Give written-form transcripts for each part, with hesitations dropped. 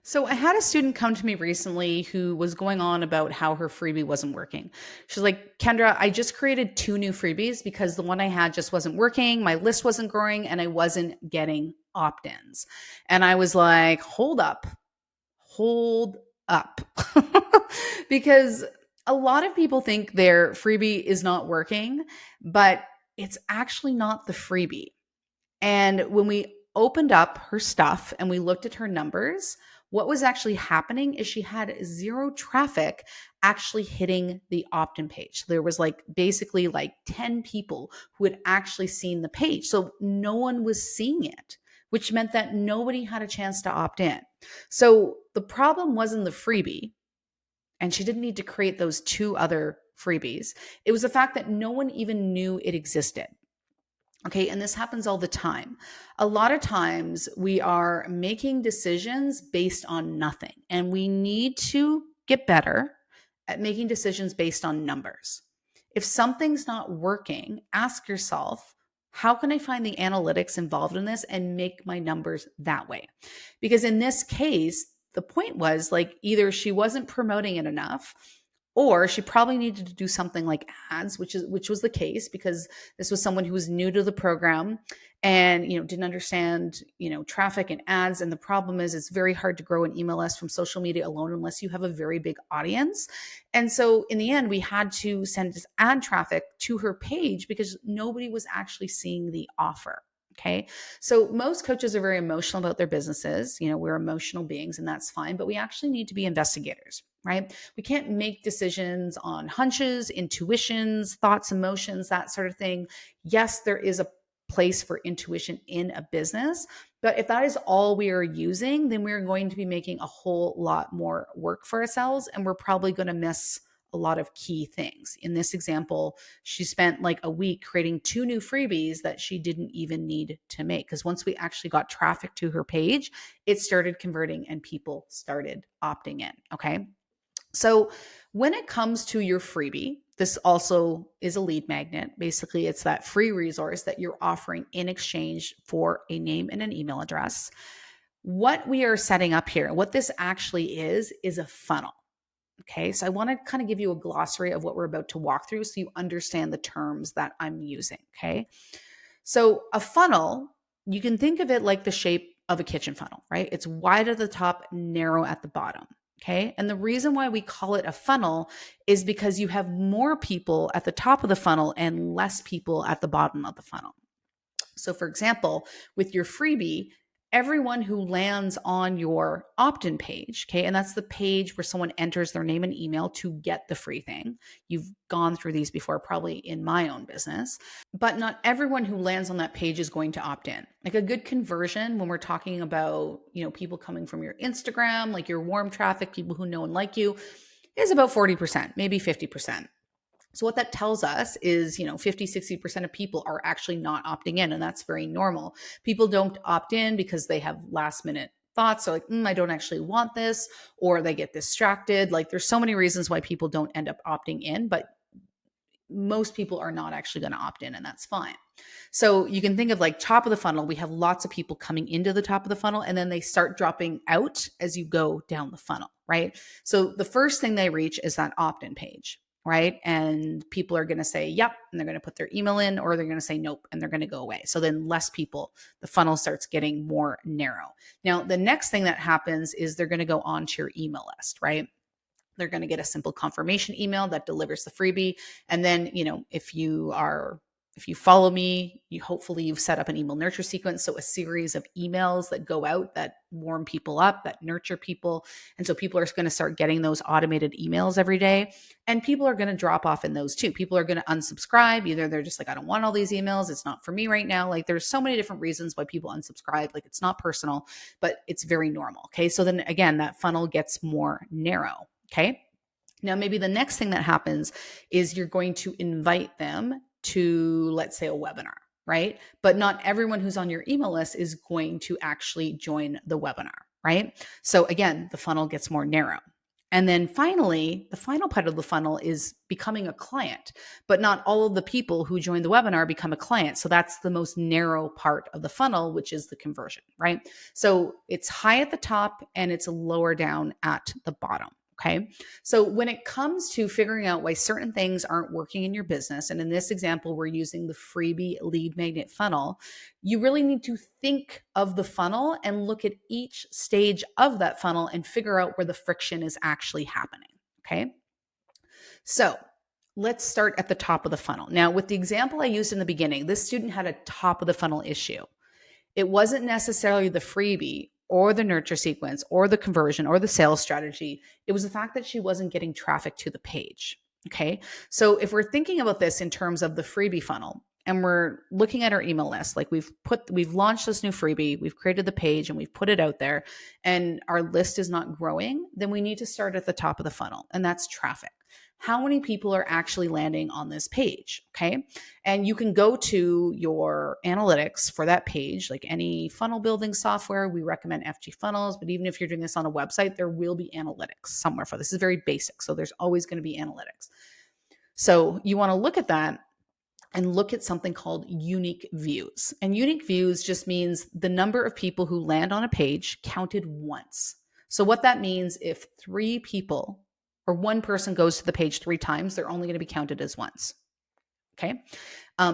So I had a student come to me recently who was going on about how her freebie wasn't working. She's like, Kendra, I just created two new freebies because the one I had just wasn't working. My list wasn't growing and I wasn't getting opt ins. And I was like, hold up. Because a lot of people think their freebie is not working, but it's actually not the freebie. And when we opened up her stuff and we looked at her numbers, what was actually happening is she had zero traffic actually hitting the opt-in page. There was like basically like 10 people who had actually seen the page. So no one was seeing it, which meant that nobody had a chance to opt in. So the problem wasn't the freebie, and she didn't need to create those two other freebies. It was the fact that no one even knew it existed. Okay, and this happens all the time. A lot of times we are making decisions based on nothing, and we need to get better at making decisions based on numbers. If something's not working, ask yourself, how can I find the analytics involved in this and make my numbers that way? Because in this case, the point was like either she wasn't promoting it enough, or she probably needed to do something like ads, which was the case because this was someone who was new to the program and didn't understand traffic and ads. And the problem is it's very hard to grow an email list from social media alone unless you have a very big audience. And so in the end, we had to send this ad traffic to her page because nobody was actually seeing the offer. Okay. So most coaches are very emotional about their businesses. We're emotional beings and that's fine, but we actually need to be investigators, right? We can't make decisions on hunches, intuitions, thoughts, emotions, that sort of thing. Yes, there is a place for intuition in a business, but if that is all we are using, then we're going to be making a whole lot more work for ourselves and we're probably going to miss a lot of key things. In this example, she spent like a week creating two new freebies that she didn't even need to make because once we actually got traffic to her page, it started converting and people started opting in. Okay. So when it comes to your freebie, this also is a lead magnet. Basically, it's that free resource that you're offering in exchange for a name and an email address. What we are setting up here, what this actually is a funnel. Okay, so I want to kind of give you a glossary of what we're about to walk through so you understand the terms that I'm using. Okay, so a funnel, you can think of it like the shape of a kitchen funnel, right? It's wide at the top, narrow at the bottom. Okay. And the reason why we call it a funnel is because you have more people at the top of the funnel and less people at the bottom of the funnel. So, for example, with your freebie, everyone who lands on your opt-in page, okay, and that's the page where someone enters their name and email to get the free thing. You've gone through these before, probably in my own business, but not everyone who lands on that page is going to opt in. Like a good conversion when we're talking about, people coming from your Instagram, like your warm traffic, people who know and like you, is about 40%, maybe 50%. So what that tells us is, 50, 60% of people are actually not opting in, and that's very normal. People don't opt in because they have last minute thoughts. So like, I don't actually want this, or they get distracted. Like there's so many reasons why people don't end up opting in, but most people are not actually going to opt in, and that's fine. So you can think of like top of the funnel, we have lots of people coming into the top of the funnel and then they start dropping out as you go down the funnel, right? So the first thing they reach is that opt-in page, right? And people are going to say, yep, and they're going to put their email in, or they're going to say, nope, and they're going to go away. So then less people, the funnel starts getting more narrow. Now, the next thing that happens is they're going to go onto your email list, right? They're going to get a simple confirmation email that delivers the freebie. And then, if you follow me, hopefully you've set up an email nurture sequence. So a series of emails that go out that warm people up, that nurture people. And so people are going to start getting those automated emails every day. And people are going to drop off in those too. People are going to unsubscribe. Either they're just like, I don't want all these emails. It's not for me right now. Like there's so many different reasons why people unsubscribe. Like it's not personal, but it's very normal. Okay. So then again, that funnel gets more narrow. Okay. Now, maybe the next thing that happens is you're going to invite them to, let's say, a webinar, right? But not everyone who's on your email list is going to actually join the webinar, right? So again, the funnel gets more narrow. And then finally, the final part of the funnel is becoming a client, but not all of the people who join the webinar become a client. So that's the most narrow part of the funnel, which is the conversion, right? So it's high at the top and it's lower down at the bottom. Okay. So when it comes to figuring out why certain things aren't working in your business, and in this example, we're using the freebie lead magnet funnel, you really need to think of the funnel and look at each stage of that funnel and figure out where the friction is actually happening. Okay. So let's start at the top of the funnel. Now, with the example I used in the beginning, this student had a top of the funnel issue. It wasn't necessarily the freebie or the nurture sequence or the conversion or the sales strategy. It was the fact that she wasn't getting traffic to the page. Okay. So if we're thinking about this in terms of the freebie funnel and we're looking at our email list, like we've launched this new freebie, we've created the page and we've put it out there and our list is not growing, then we need to start at the top of the funnel, and that's traffic. How many people are actually landing on this page? Okay. And you can go to your analytics for that page, like any funnel building software. We recommend FG Funnels, but even if you're doing this on a website, there will be analytics somewhere for this. This is very basic. So there's always going to be analytics. So you want to look at that and look at something called unique views. And unique views just means the number of people who land on a page counted once. So what that means, if 3 people or 1 person goes to the page 3 times, they're only going to be counted as once. Okay.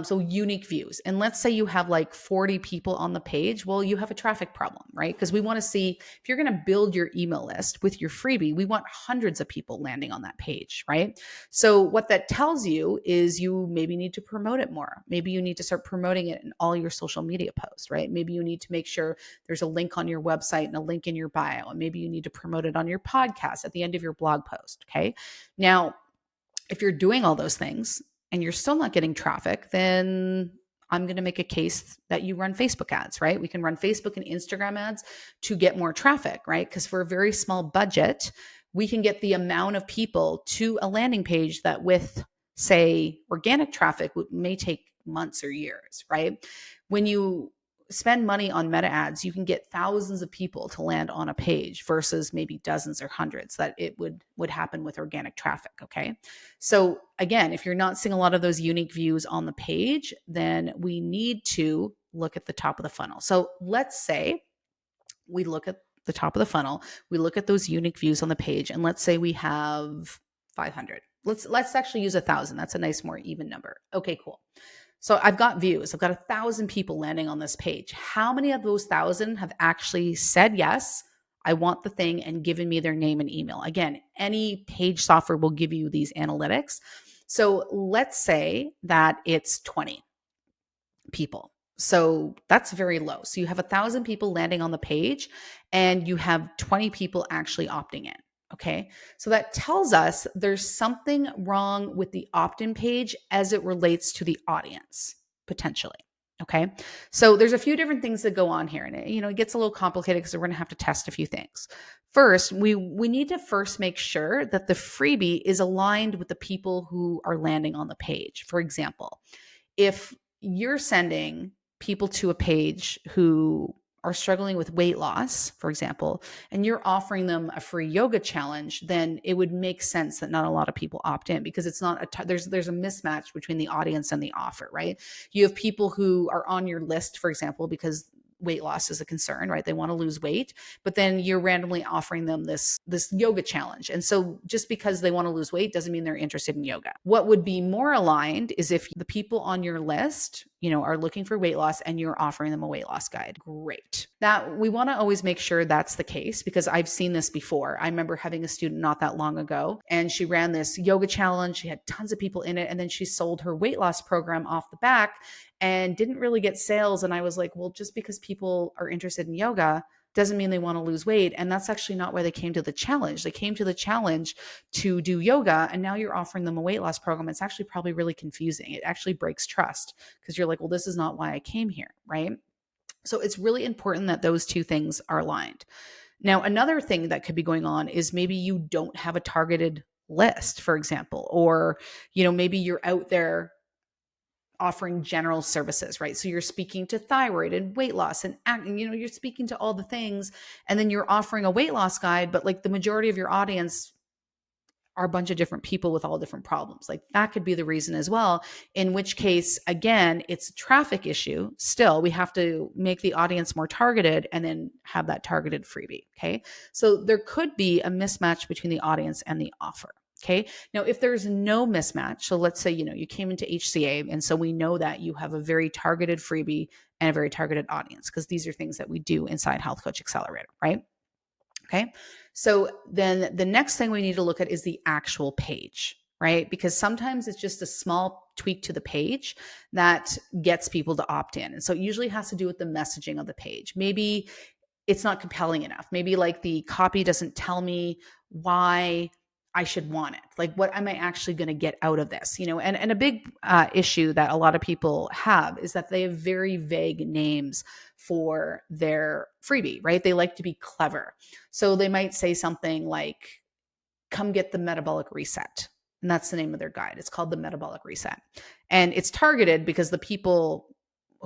So unique views. And let's say you have like 40 people on the page. Well, you have a traffic problem, right? Because we want to see, if you're going to build your email list with your freebie, we want hundreds of people landing on that page, right? So what that tells you is you maybe need to promote it more. Maybe you need to start promoting it in all your social media posts, right? Maybe you need to make sure there's a link on your website and a link in your bio. And maybe you need to promote it on your podcast at the end of your blog post. Okay. Now, if you're doing all those things and you're still not getting traffic, then I'm going to make a case that you run Facebook ads, right? We can run Facebook and Instagram ads to get more traffic, right? Because for a very small budget, we can get the amount of people to a landing page that with, say, organic traffic may take months or years, right? When you spend money on meta ads, you can get thousands of people to land on a page versus maybe dozens or hundreds that it would happen with organic traffic. Okay. So again, if you're not seeing a lot of those unique views on the page, then we need to look at the top of the funnel. So let's say we look at the top of the funnel, we look at those unique views on the page, and let's say we have 500. Let's actually use 1,000. That's a nice, more even number. Okay, cool. So I've got views. I've got 1,000 people landing on this page. How many of those 1,000 have actually said, yes, I want the thing, and given me their name and email? Again, any page software will give you these analytics. So let's say that it's 20 people. So that's very low. So you have 1,000 people landing on the page and you have 20 people actually opting in. Okay. So that tells us there's something wrong with the opt-in page as it relates to the audience, potentially. Okay. So there's a few different things that go on here, and it gets a little complicated because we're going to have to test a few things. First, we need to first make sure that the freebie is aligned with the people who are landing on the page. For example, if you're sending people to a page who are struggling with weight loss, for example, and you're offering them a free yoga challenge, then it would make sense that not a lot of people opt in, because it's not there's a mismatch between the audience and the offer, right? You have people who are on your list, for example, because weight loss is a concern, right? They want to lose weight, but then you're randomly offering them this yoga challenge. And so just because they want to lose weight doesn't mean they're interested in yoga. What would be more aligned is if the people on your list, are looking for weight loss and you're offering them a weight loss guide. Great. That we want to always make sure that's the case, because I've seen this before. I remember having a student not that long ago, and she ran this yoga challenge. She had tons of people in it, and then she sold her weight loss program off the back and didn't really get sales. And I was like, well, just because people are interested in yoga doesn't mean they want to lose weight. And that's actually not why they came to the challenge. They came to the challenge to do yoga, and now you're offering them a weight loss program. It's actually probably really confusing. It actually breaks trust, because you're like, well, this is not why I came here, right? So it's really important that those two things are aligned. Now, another thing that could be going on is maybe you don't have a targeted list, for example, or, maybe you're out there offering general services, right? So you're speaking to thyroid and weight loss and you're speaking to all the things, and then you're offering a weight loss guide, but like the majority of your audience are a bunch of different people with all different problems. Like that could be the reason as well, in which case, again, it's a traffic issue. Still, we have to make the audience more targeted and then have that targeted freebie. Okay. So there could be a mismatch between the audience and the offer. Okay. Now, if there's no mismatch, so let's say, you came into HCA, and so we know that you have a very targeted freebie and a very targeted audience, because these are things that we do inside Health Coach Accelerator, right? Okay. So then the next thing we need to look at is the actual page, right? Because sometimes it's just a small tweak to the page that gets people to opt in. And so it usually has to do with the messaging of the page. Maybe it's not compelling enough. Maybe like the copy doesn't tell me why I should want it. Like, what am I actually going to get out of this? And a big issue that a lot of people have is that they have very vague names for their freebie, right? They like to be clever. So they might say something like, come get the metabolic reset. And that's the name of their guide. It's called the metabolic reset. And it's targeted because the people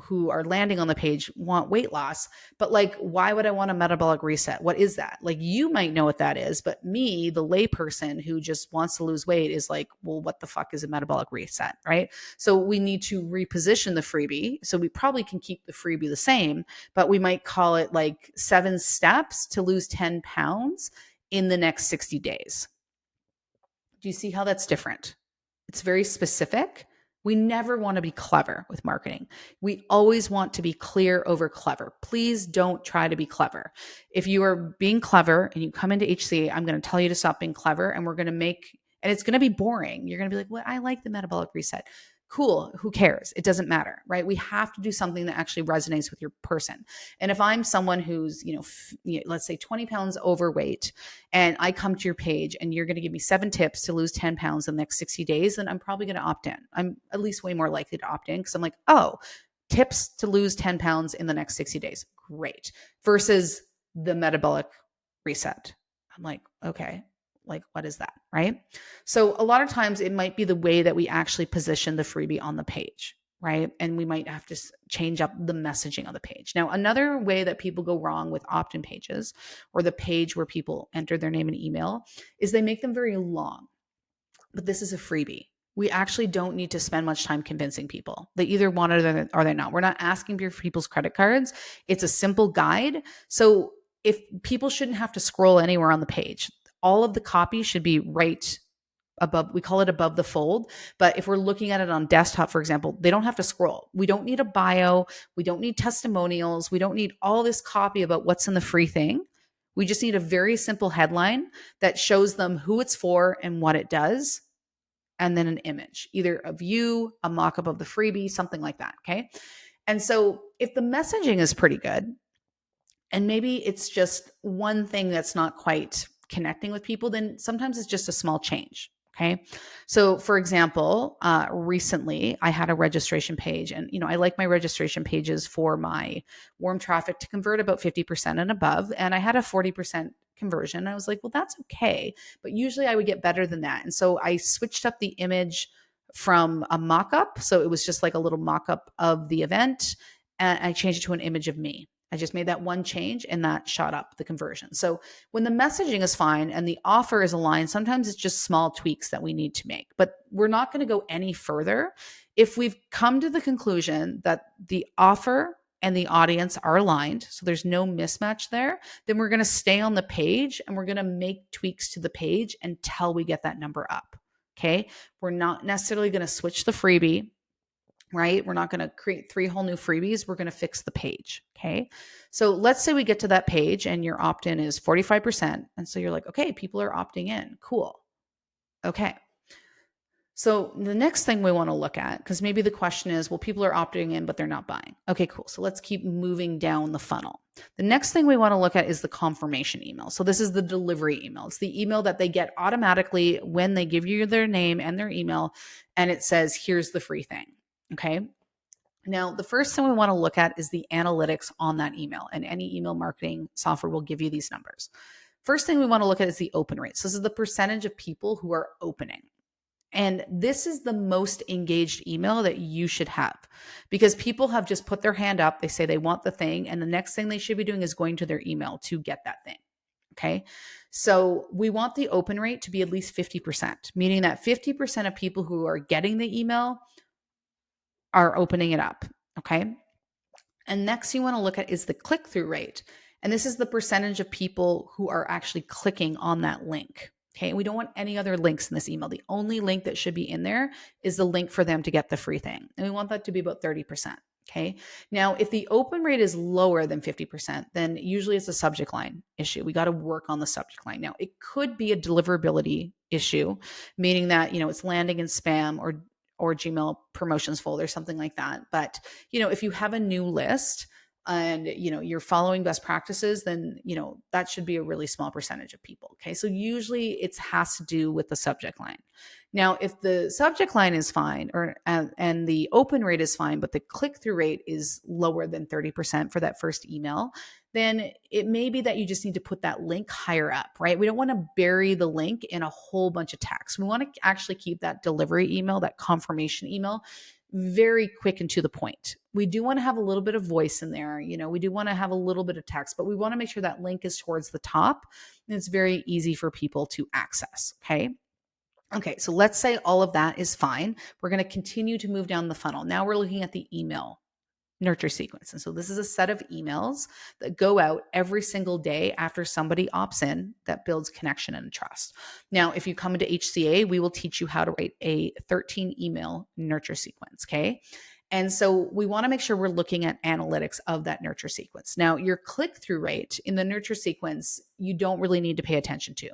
who are landing on the page want weight loss, but like, why would I want a metabolic reset? What is that? Like, you might know what that is, but me, the layperson who just wants to lose weight, is like, well, what the fuck is a metabolic reset, right? So we need to reposition the freebie. So we probably can keep the freebie the same, but we might call it like 7 steps to lose 10 pounds in the next 60 days. Do you see how that's different? It's very specific. We never want to be clever with marketing. We always want to be clear over clever. Please don't try to be clever. If you are being clever and you come into HCA, I'm going to tell you to stop being clever, and we're going to and it's going to be boring. You're going to be like, well, I like the metabolic reset. Cool. Who cares? It doesn't matter, right? We have to do something that actually resonates with your person. And if I'm someone who's, let's say 20 pounds overweight, and I come to your page and you're going to give me 7 tips to lose 10 pounds in the next 60 days, then I'm probably going to opt in. I'm at least way more likely to opt in, because I'm like, oh, tips to lose 10 pounds in the next 60 days. Great. Versus the metabolic reset. I'm like, okay, like, what is that? Right. So a lot of times it might be the way that we actually position the freebie on the page. Right. And we might have to change up the messaging of the page. Now, another way that people go wrong with opt-in pages, or the page where people enter their name and email, is they make them very long. But this is a freebie. We actually don't need to spend much time convincing people. They either want it or they're not. We're not asking for people's credit cards. It's a simple guide. So if people shouldn't have to scroll anywhere on the page, all of the copy should be right above. We call it above the fold. But if we're looking at it on desktop, for example, they don't have to scroll. We don't need a bio. We don't need testimonials. We don't need all this copy about what's in the free thing. We just need a very simple headline that shows them who it's for and what it does, and then an image, either of you, a mock-up of the freebie, something like that. Okay. And so if the messaging is pretty good, and maybe it's just one thing that's not quite connecting with people, then sometimes it's just a small change. Okay. So for example, recently I had a registration page, and, I like my registration pages for my warm traffic to convert about 50% and above. And I had a 40% conversion. I was like, well, that's okay. But usually I would get better than that. And so I switched up the image from a mock-up. So it was just like a little mock-up of the event, and I changed it to an image of me. I just made that one change, and that shot up the conversion. So when the messaging is fine and the offer is aligned, sometimes it's just small tweaks that we need to make, but we're not going to go any further. If we've come to the conclusion that the offer and the audience are aligned, so there's no mismatch there, then we're going to stay on the page and we're going to make tweaks to the page until we get that number up. Okay. We're not necessarily going to switch the freebie, right? We're not going to create 3 whole new freebies. We're going to fix the page. Okay. So let's say we get to that page and your opt-in is 45%. And so you're like, okay, people are opting in. Cool. Okay. So the next thing we want to look at, because maybe the question is, well, people are opting in, but they're not buying. Okay, cool. So let's keep moving down the funnel. The next thing we want to look at is the confirmation email. So this is the delivery email. It's the email that they get automatically when they give you their name and their email, and it says, here's the free thing. Okay. Now, the first thing we want to look at is the analytics on that email, and any email marketing software will give you these numbers. First thing we want to look at is the open rate. So this is the percentage of people who are opening. And this is the most engaged email that you should have, because people have just put their hand up. They say they want the thing, and the next thing they should be doing is going to their email to get that thing. Okay. So we want the open rate to be at least 50%, meaning that 50% of people who are getting the email are opening it up. Okay. And next you want to look at is the click through rate. And this is the percentage of people who are actually clicking on that link. Okay. We don't want any other links in this email. The only link that should be in there is the link for them to get the free thing. And we want that to be about 30%. Okay. Now, if the open rate is lower than 50%, then usually it's a subject line issue. We got to work on the subject line. Now, it could be a deliverability issue, meaning that, it's landing in spam or Gmail promotions folder, something like that. But, if you have a new list and, you're following best practices, then, that should be a really small percentage of people. Okay. So usually it has to do with the subject line. Now, if the subject line is fine and the open rate is fine, but the click through rate is lower than 30% for that first email, then it may be that you just need to put that link higher up, right? We don't want to bury the link in a whole bunch of text. We want to actually keep that delivery email, that confirmation email, very quick and to the point. We do want to have a little bit of voice in there. We do want to have a little bit of text, but we want to make sure that link is towards the top and it's very easy for people to access. Okay, so let's say all of that is fine. We're going to continue to move down the funnel. Now we're looking at the email nurture sequence. And so this is a set of emails that go out every single day after somebody opts in that builds connection and trust. Now, if you come into HCA, we will teach you how to write a 13 email nurture sequence. Okay. And so we want to make sure we're looking at analytics of that nurture sequence. Now, your click through rate in the nurture sequence, you don't really need to pay attention to.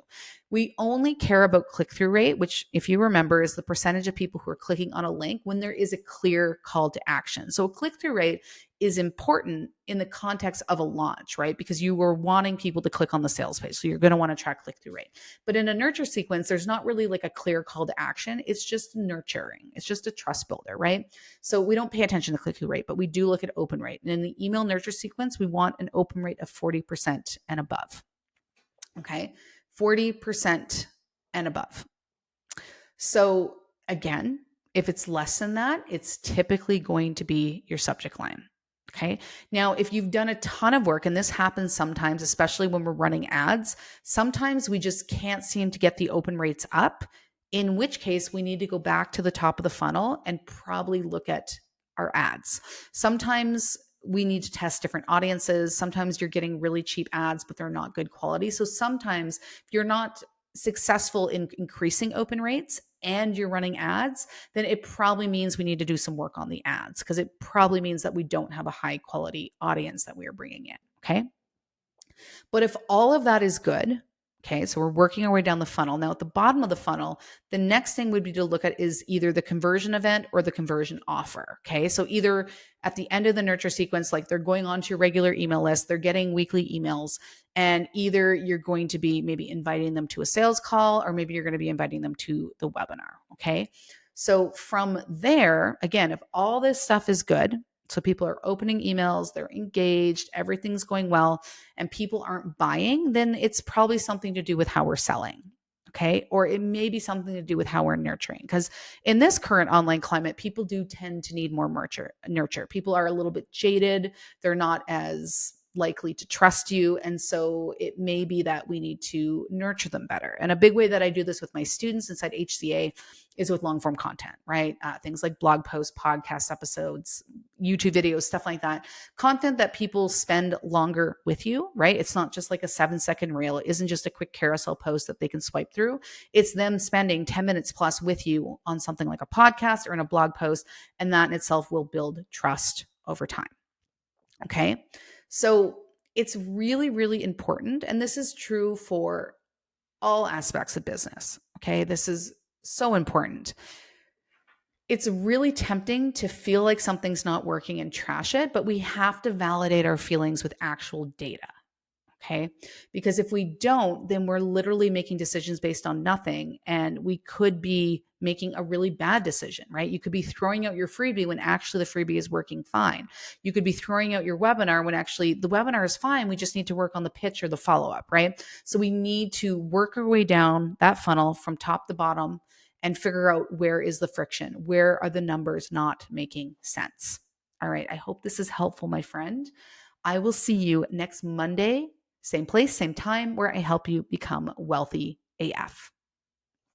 We only care about click through rate, which, if you remember, is the percentage of people who are clicking on a link when there is a clear call to action. So a click through rate is important in the context of a launch, right? Because you were wanting people to click on the sales page. So you're going to want to track click through rate. But in a nurture sequence, there's not really like a clear call to action. It's just nurturing. It's just a trust builder, right? So we don't pay attention to click through rate, but we do look at open rate. And in the email nurture sequence, we want an open rate of 40% and above. Okay. 40% and above. So again, if it's less than that, it's typically going to be your subject line. Okay. Now, if you've done a ton of work, and this happens sometimes, especially when we're running ads, sometimes we just can't seem to get the open rates up, in which case we need to go back to the top of the funnel and probably look at our ads. Sometimes we need to test different audiences. Sometimes you're getting really cheap ads, but they're not good quality. So sometimes if you're not successful in increasing open rates and you're running ads, then it probably means we need to do some work on the ads, because it probably means that we don't have a high quality audience that we are bringing in. Okay. But if all of that is good, okay, so we're working our way down the funnel. Now at the bottom of the funnel, the next thing would be to look at is either the conversion event or the conversion offer. Okay, so either at the end of the nurture sequence, like they're going onto your regular email list, they're getting weekly emails, and either you're going to be maybe inviting them to a sales call, or maybe you're going to be inviting them to the webinar. Okay, so from there, again, if all this stuff is good, so people are opening emails, they're engaged, everything's going well, and people aren't buying, then it's probably something to do with how we're selling. Okay. Or it may be something to do with how we're nurturing. Because in this current online climate, people do tend to need more nurture. People are a little bit jaded. They're not as likely to trust you. And so it may be that we need to nurture them better. And a big way that I do this with my students inside HCA is with long form content, right? Things like blog posts, podcast episodes, YouTube videos, stuff like that. Content that people spend longer with you, right? It's not just like a 7-second reel. It isn't just a quick carousel post that they can swipe through. It's them spending 10 minutes plus with you on something like a podcast or in a blog post. And that in itself will build trust over time. Okay. So it's really, really important. And this is true for all aspects of business. Okay. This is so important. It's really tempting to feel like something's not working and trash it, but we have to validate our feelings with actual data. Okay. Because if we don't, then we're literally making decisions based on nothing. And we could be making a really bad decision, right? You could be throwing out your freebie when actually the freebie is working fine. You could be throwing out your webinar when actually the webinar is fine. We just need to work on the pitch or the follow-up, right? So we need to work our way down that funnel from top to bottom and figure out where is the friction? Where are the numbers not making sense? All right. I hope this is helpful, my friend. I will see you next Monday, Same place, same time, where I help you become wealthy AF.